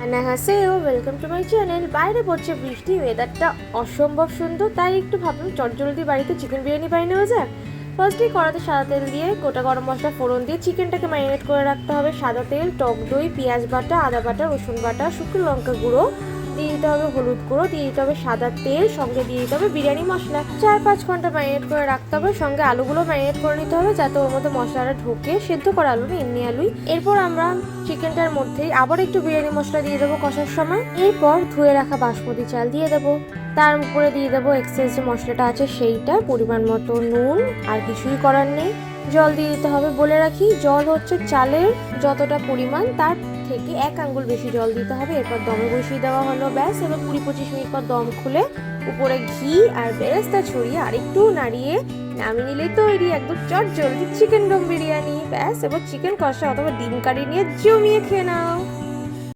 annyeonghaseyo, welcome to my channel. বাইরে পড়ছে বৃষ্টি, ওয়েদারটা অসম্ভব সুন্দর, তাই একটু ভাবলাম চটজলদি বাড়িতে চিকেন বিরিয়ানি বানিয়ে নেওয়া যাক। ফার্স্টেই কড়াতে সাদা তেল দিয়ে গোটা গরম মশলা ফোড়ন দিয়ে চিকেনটাকে ম্যারিনেট করে রাখতে হবে। সাদা তেল, টক দই, পেঁয়াজ বাটা, আদা বাটা, রসুন বাটা, শুকনো লঙ্কা গুঁড়ো দিয়ে দিতে হবে, হলুদ গুঁড়ো দিয়ে দিতে হবে, সাদা তেল, সঙ্গে দিয়ে দিতে হবে বিরিয়ানি মশলা। 4-5 ঘন্টা ম্যারিনেট করে রাখতে হবে। সঙ্গে আলুগুলো ম্যারিনেট করে নিতে হবে যাতে ওর মধ্যে মশলাটা ঢোকে। সেদ্ধ করা আলু না, এমনি আলুই। এরপর আমরা চিকেনটার মধ্যেই আবার একটু বিরিয়ানি মশলা দিয়ে দেবো কষার সময়। এরপর ধুয়ে রাখা বাসমতি চাল দিয়ে দেবো। তার উপরে দিয়ে দেবো এক্সেস যে মশলাটা আছে সেইটা, পরিমাণ মতো নুন, আর কিছুই করার নেই। জল দিয়ে দিতে হবে। বলে রাখি, জল হচ্ছে চালের যতটা পরিমাণ তার থেকে 1 আঙ্গুল বেশি জল দিতে হবে। এরপর দমে বসিয়ে দেওয়া হলো, ব্যাস। এবার 20-25 মিনিট পর দম খুলে উপরে ঘি আর বেরেস্তা ছড়িয়ে আরেকটু নাড়িয়ে নামিয়ে নিলেই তৈরি একদম চটজলদি চিকেন দম বিরিয়ানি, ব্যাস। এবার চিকেন কষা অথবা ডিম কারি নিয়ে জমিয়ে খেয়ে নাও।